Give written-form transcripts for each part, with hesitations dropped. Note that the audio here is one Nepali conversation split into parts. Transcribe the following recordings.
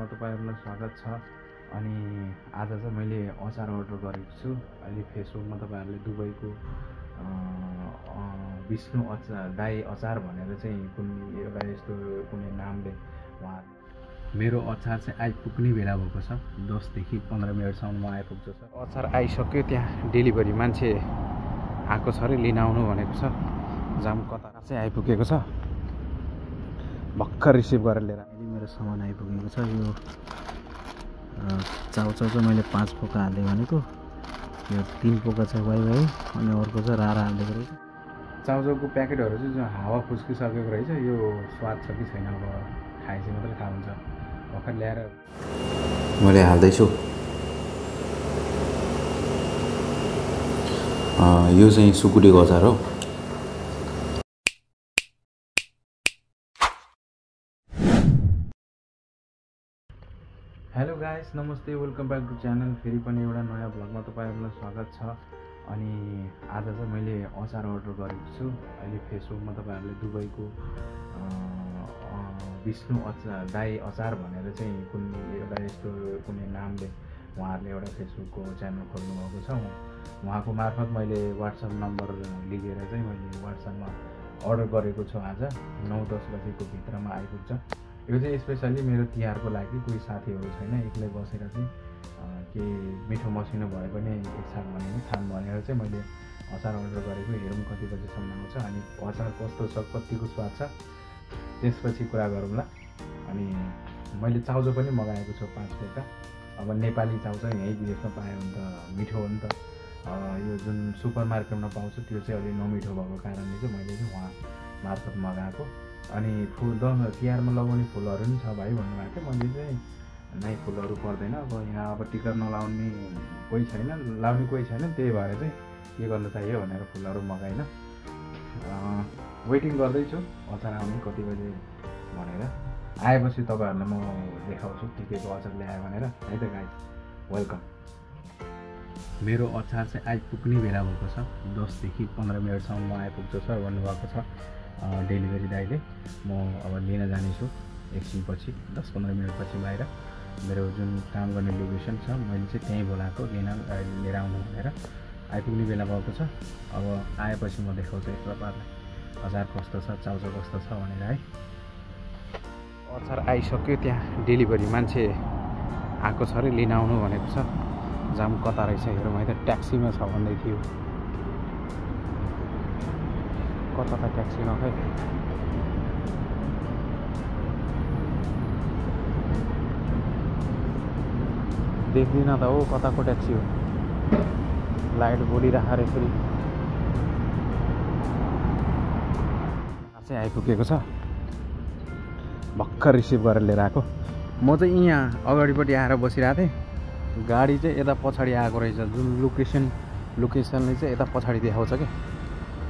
तपाईहरुलाई स्वागत छ। अनि आज चाहिँ मैले अचार अर्डर गरेको छु। अहिले फेसबुकमा तपाईहरुले दुबईको विष्णु दाई अचार भनेर चाहिँ कुन एउटा यस्तो कुनै नामले उहाँ मेरो अचार चाहिँ आइपुग्ने बेला भएको छ। 10 देखि 15 मिनेटसम्ममा आइपुग्छ सर। अचार आइसक्यो, त्यहाँ डेलिभरी मान्छे आएको छ रे लिन आउनु भनेको छ। जाम कता चाहिँ आइपुगेको छ, भर्खर रिसिभ गरेर लिएर मेरो सामान आइपुगेको छ। यो चाउचाउ चाहिँ मैले 5 पोका हाल्दै भनेको, यो 3 पोका चाहिँ वाइ अनि अर्को चाहिँ रारा हालिदिएको रहेछ। चाउचाउको प्याकेटहरू चाहिँ जो हावा फुस्किसकेको रहेछ, यो स्वाद छ कि छैन अब खाएपछि मात्रै थाहा हुन्छ। भर्खर ल्याएर मैले हाल्दैछु। यो चाहिँ सुकुटीको अचार हो। हेलो गाइस, नमस्ते, वेलकम ब्याक टु च्यानल। फेरि पनि एउटा नयाँ भ्लगमा तपाईहरुलाई स्वागत छ। अनि आज चाहिँ मैले अचार अर्डर गरेको छु। अहिले फेसबुकमा तपाईहरुले दुबईको विष्णु दाई अचार भनेर चाहिँ कुन एउटा यस्तो कुनै नामले उहाँहरूले एउटा फेसबुकको च्यानल खोल्नु भएको छ। उहाँको मार्फत मैले वाट्सएप नम्बर लिएर चाहिँ मैले वाट्सएपमा अर्डर गरेको छु। आज 9-10 बजेको भित्रमा आइपुग्छ। यो चाहिँ स्पेसली मेरो तिहारको लागि, कोही साथीहरू छैन, एक्लै बसेर चाहिँ के मिठो मसिनो भए पनि एकसाथ भनेर खान भनेर चाहिँ मैले अचार अर्डर गरेको। हेरौँ कति बजीसम्म आउँछ अनि अचार कस्तो छ, कतिको स्वाद छ, त्यसपछि कुरा गरौँला। अनि मैले चाउचाउ पनि मगाएको छु 5 पोका। अब नेपाली चाउचाउ यहीँ विदेशमा पायो भने त मिठो हो नि त। यो जुन सुपर मार्केटमा पाउँछ त्यो चाहिँ अलि नमिठो भएको कारणले चाहिँ मैले चाहिँ उहाँ मार्फत मगाएको। अनि फुल तिहारमा लगाउने फुलहरू पनि छ भाइ भन्नुभएको थियो। मैले चाहिँ नाइ फुलहरू पर्दैन, अब यहाँ अब टिकट नलाउने कोही छैन, लाउने कोही छैन, त्यही भएर चाहिँ के गर्नु चाहियो भनेर फुलहरू मगाइन। वेटिङ गर्दैछु अचार आउने कति बजे भनेर। आएपछि तपाईँहरूलाई म देखाउँछु के को अचार ल्यायो भनेर। है त गाइस, वेलकम। मेरो अचार चाहिँ आइपुग्ने बेला भएको छ। 10 देखि 15 मिनेटसम्म आइपुग्छ सर भन्नुभएको छ डेलिभरी दाइले। म अब लिन जानेछु एकछिनपछि, 10-15 मिनटपछि बाहिर। मेरो जुन काम गर्ने लोकेसन छ मैले चाहिँ त्यहीँ बोलाएको लिएर आउनु भनेर। आइपुग्ने बेला भएको छ। अब आएपछि म देखाउँछु एक तपाईँहरूलाई अचार कस्तो छ, चाउचाउ कस्तो छ भनेर। है, अचार आइसक्यो, त्यहाँ डेलिभरी मान्छे आएको छ रे लिन आउनु भनेको छ। जाम कता रहेछ हेरौँ। है त ट्याक्सीमा छ भन्दै थियो, कता त ट्याक्सीमा खै। देख्दिनँ त हो कताको ट्याक्सी हो। लाइट बोलिरहेको रे फेरि। चाहिँ आइपुगेको छ, भर्खर रिसिभ गरेर लिएर आएको। म चाहिँ यहाँ अगाडिपट्टि आएर बसिरहेको थिएँ, गाडी चाहिँ यता पछाडि आएको रहेछ। जुन लोकेसनले चाहिँ यता पछाडि देखाउँछ क्या,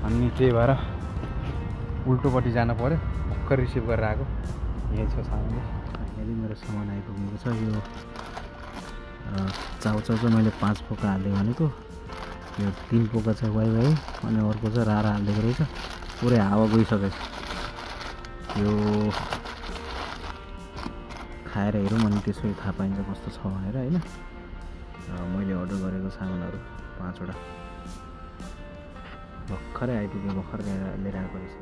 अनि त्यही भएर उल्टोपट्टि जानु पऱ्यो। भर्खर रिसिभ गरेर आएको, यहीँ छ सामान। यदि मेरो सामान आइपुगेको छ। यो चाउचाउ चाहिँ मैले 5 पोका हाल्दै भनेको, यो 3 पोका चाहिँ वाइ अनि अर्को चाहिँ रारा हालिदिएको रहेछ। पुरै हावा गइसकेको छ। यो खाएर हेरौँ अनि त्यसपछि थाहा पाइन्छ कस्तो छ भनेर। होइन, मैले अर्डर गरेको सामानहरू 5वटा भर्खरै आइपुग्यो, भर्खर लिएर आएको रहेछ।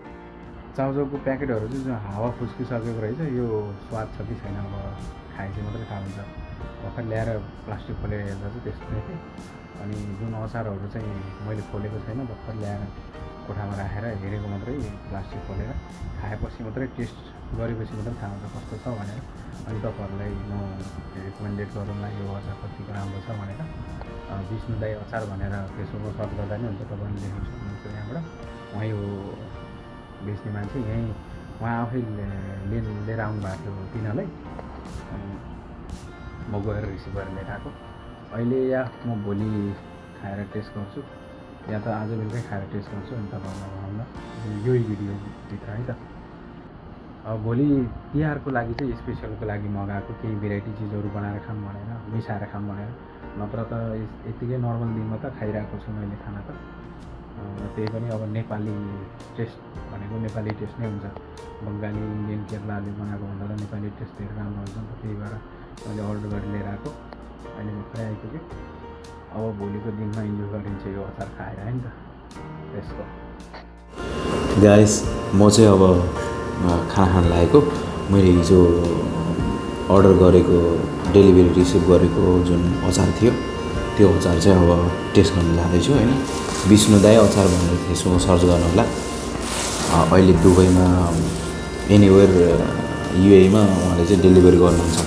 चाउचाउको प्याकेटहरू चाहिँ जो हावा फुस्किसकेको रहेछ, यो स्वाद छ कि छैन अब खाएपछि मात्रै थाहा हुन्छ। भर्खर ल्याएर प्लास्टिक खोलेर हेर्दा चाहिँ त्यस्तो थियो। अनि जुन अचारहरू चाहिँ मैले खोलेको छैन, भर्खर ल्याएर कोठामा राखेर हेरेको मात्रै, प्लास्टिक खोलेर खाएपछि मात्रै, टेस्ट गरेपछि मात्रै थाहा हुन्छ कस्तो छ भनेर। अनि तपाईँहरूलाई म रिकमेन्डेड गरौँला यो अचार कतिको राम्रो छ भनेर। विष्णु दाई अचार भनेर फेसबुकमा सर्च गर्दा नि हुन्छ, तपाईँले देख्न सक्नुहुन्छ। यहाँबाट उहाँ यो बेच्ने मान्छे यहीँ, उहाँ आफै लिएर आउनु भएको थियो तिनीहरूलाई। अनि म गएर रिसिभ गरेर लिएर आएको। अहिले या म भोलि खाएर टेस्ट गर्छु, या त आज बेलुकै खाएर टेस्ट गर्छु। अनि तपाईँहरूलाई भनौँला यही भिडियोभित्र। है त, अब भोलि तिहारको लागि चाहिँ स्पेसलको लागि मगाएको, केही भेराइटी चिजहरू बनाएर खाऊँ भनेर, मिसाएर खाऊँ भनेर। नत्र त यत्तिकै नर्मल दिनमा त खाइरहेको छु मैले खाना त। त्यही पनि अब नेपाली टेस्ट भनेको नेपाली टेस्ट नै हुन्छ। बङ्गाली, इन्डियन, केरलाले बनाएको भन्दा त नेपाली टेस्ट धेरै राम्रो हुन्छ नि त। त्यही भएर मैले अर्डर गरेर लिएर आएको अहिले भर्खरै आइपुग्यो अब भोलिको दिनमा इन्जोय गरिन्छ यो अचार खाएर हैन त त्यसको गाइस म चाहिँ अब खाना खान लागेको मैले हिजो अर्डर गरेको डेलिभरी रिसिभ गरेको जुन अचार थियो त्यो अचार चाहिँ अब टेस्ट गर्न जाँदैछु हैन विष्णु दाई अचार भनेर फेसबुकमा सर्च गर्नु होला अहिले दुबईमा एनीवेयर युएईमा उहाँले चाहिँ डेलिभरी गर्नुहुन्छ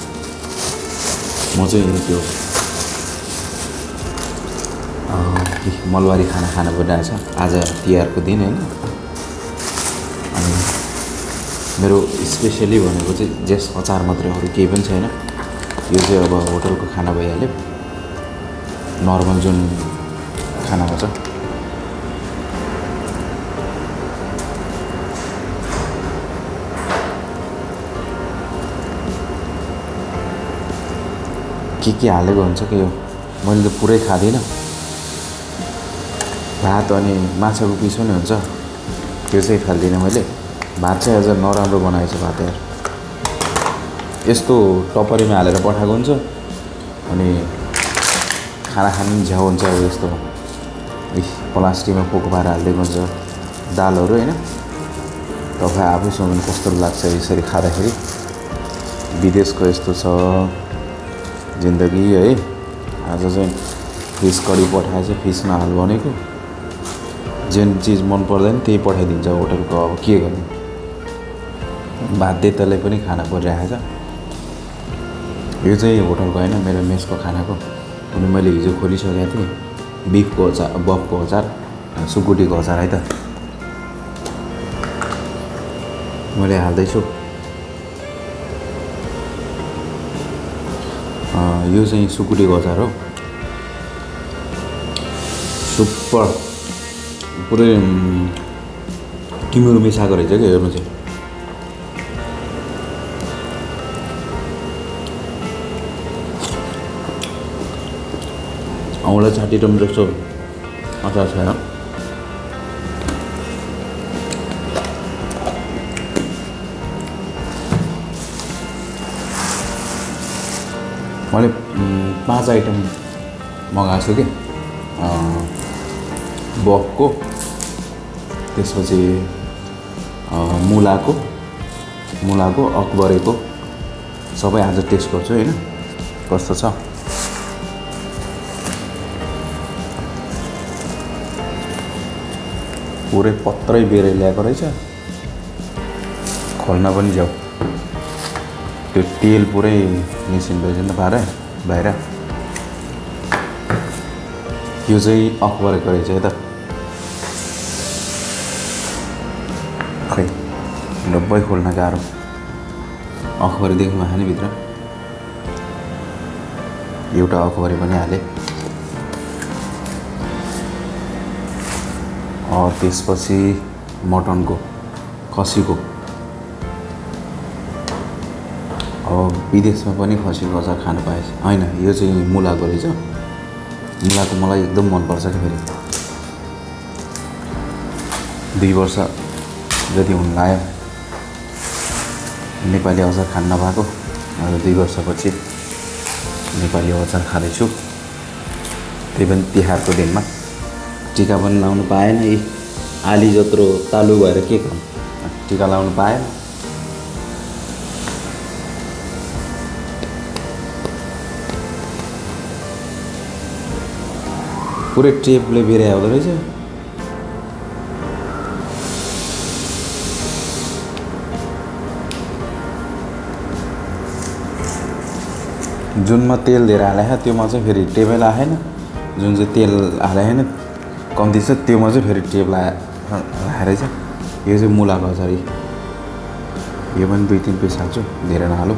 म चाहिँ त्यो मलबारी खाना खान परिरहेछ आज तिहारको दिन हैन अनि मेरो स्पेसली भनेको चाहिँ जेस अचार मात्रै अरू केही पनि छैन यो चाहिँ अब होटलको खाना भइहाल्यो नर्मल जुन खाना हुन्छ के हालेको हुन्छ कि यो मैले त पुरै खाँदिनँ भात अनि माछाको पिस पनि हुन्छ त्यो चाहिँ फाल्दिनँ मैले भात चाहिँ अझ नराम्रो बनाएछ भात यार यस्तो टपरीमा हालेर पठाएको हुन्छ अनि खाना खानु पनि झ्याउ हुन्छ अब यस्तो प्लास्टिकमा पोको पारेर हालिदिएको हुन्छ दालहरू हैन तपाईँ आफै सोच्नु कस्तो लाग्छ यसरी खाँदाखेरि विदेशको यस्तो छ जिन्दगी है आज चाहिँ फिस कडी पठाएछ फिसमा हाल भनेको जुन चिज मन पर्दैन त्यही पठाइदिन्छ होटलको अब के गर्ने बाध्यताले पनि खाना परिरहेछ यो चाहिँ होटलको हैन मेरो मेसको खानाको अनि मैले हिजो खोलिसकेको थिएँ बिफको अचार बफको अचार सुकुटीको अचार है त मैले हाल्दैछु यो चाहिँ सुकुटीको अचार हो सुपर पुरै टिमुर मिसाएको रहेछ क्या हेर्नु चाहिँ औँला छाटिरम जस्तो अचार छ मैले 5 आइटम मगाएको छु कि बफको त्यसपछि मुलाको अकबरेको सबै आज टेस्ट गर्छु हैन कस्तो छ पुरै पत्रै बेरेर ल्याएको रहेछ खोल्न पनि जाऊ त्यो तेल पुरै निस्किँदो रहेछ नि त बाहिर यो चाहिँ अकबरेको रहेछ है त खै डब्बै खोल्न गाह्रो अखबारी देख्नु खाने भित्र एउटा अखबारी पनि हाले त्यसपछि मटनको खसीको अब विदेशमा पनि खसीको अचार खान पाएछ हैन यो चाहिँ मुलाको रहेछ मुलाको मलाई एकदम मन पर्छ के फेरि 2 वर्ष जति हुन लाग्यो नेपाली अचार खान नपाएको आज 2 वर्षपछि नेपाली अचार खाँदैछु त्यही पनि तिहारको दिनमा टीका पनि लाउनु पाएन यी आली जत्रो तालु भएर के गर्नु टीका लाउनु पाएन पुरै टेपले बेरे आउँदो रहेछ जुनमा तेल धेरै हालेको त्योमा चाहिँ फेरि टेपै लाएन जुन चाहिँ तेल हालेको हैन कम्ती छ त्योमा चाहिँ फेरि टेप लाएर छ यो चाहिँ मुलाको अचार यो पनि 2-3 पिस हाल्छु धेरै नहालु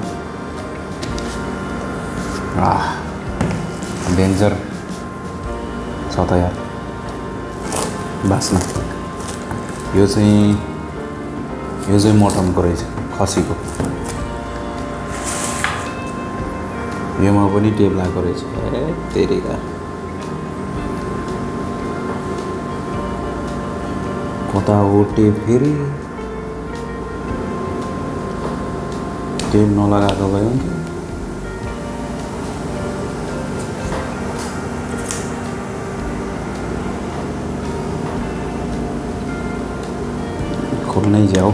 डेन्जर छ त यार बास्ना यो चाहिँ मटनको रहेछ खसीको योमा पनि टेप लागेको रहेछ तेरीका कता हो टेप फेरि टेप नलगाएको भए हुन्थ्यो खोल्नै जाऊ।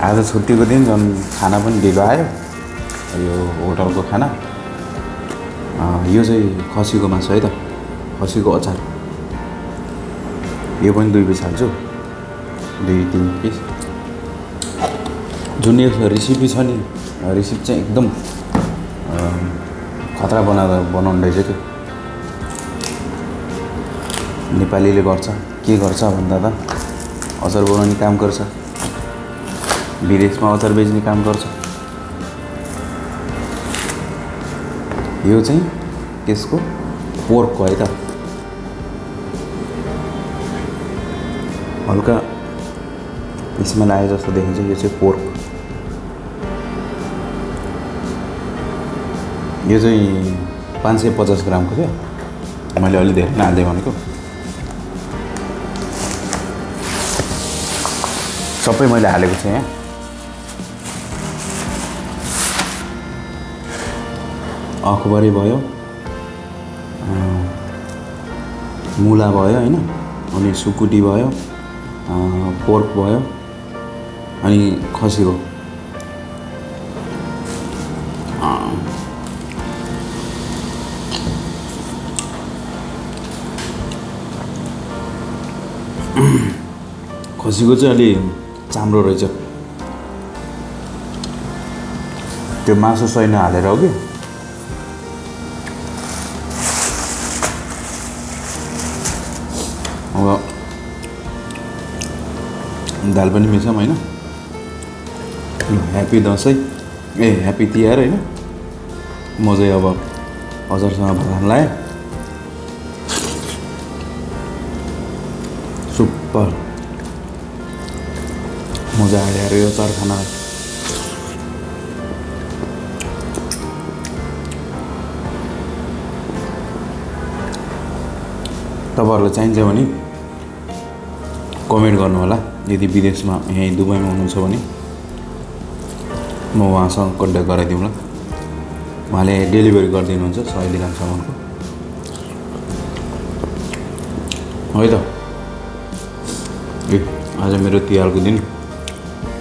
आज छुट्टीको दिन झन् खाना पनि ढिलो आयो, यो होटलको खाना। यो चाहिँ खसीको मासु है त, खसीको अचार। यो पनि 2 पिस हाल्छु, 2-3 पिस। जुन यो रेसिपी छ नि, रेसिपी चाहिँ एकदम खतरा बनाउनु रहेछ क्या। नेपालीले गर्छ, के गर्छ भन्दा त अचार बनाउने काम गर्छ, विदेशमा अचार बेच्ने काम गर्छ। यो चाहिँ त्यसको पोर्कको है त, हल्का स्मेल आए जस्तो देखिन्छ। यो चाहिँ पोर्क, यो चाहिँ 550 ग्रामको थियो। मैले अलि धेरै नहाल्दै भनेको, सबै मैले हालेको छु यहाँ। अखबारी भयो, मुला भयो हैन, अनि सुकुटी भयो, पोर्क भयो, अनि खसीको। खसीको चाहिँ अलि चाम्रो रहेछ। त्यो मासु सही नहालेर हो कि। अब दाल पनि मिसाउँ होइन। ह्याप्पी दसैँ, ह्याप्पी तिहार होइन। म चाहिँ अब अचारसँग भात खान लाएँ। सुपर मजा आयो यार यो अचार खाना। तपाईँहरूलाई चाहिन्छ भने कमेन्ट गर्नु होला। यदि विदेशमा यहीँ दुबईमा हुनुहुन्छ भने म उहाँसँग कन्ट्याक्ट गराइदिउँला। उहाँले डेलिभरी गरिदिनुहुन्छ 100 ग्रामसम्मको है त। आज मेरो तिहारको दिन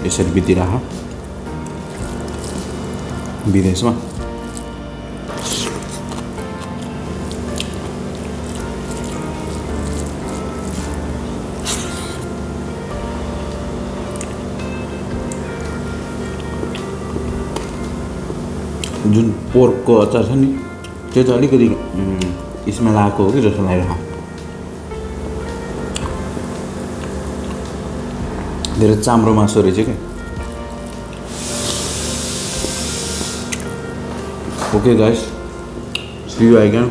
यसरी बितिरह विदेशमा। जुन पोर्कको अचार छ नि, त्यो चाहिँ अलिकति स्मेल आएको हो कि जस्तो लागिरहेको। धेरै चाम्रो मासु रहेछ क्या। Okay guys, see you again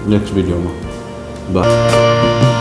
next भिडियोमा। बाय।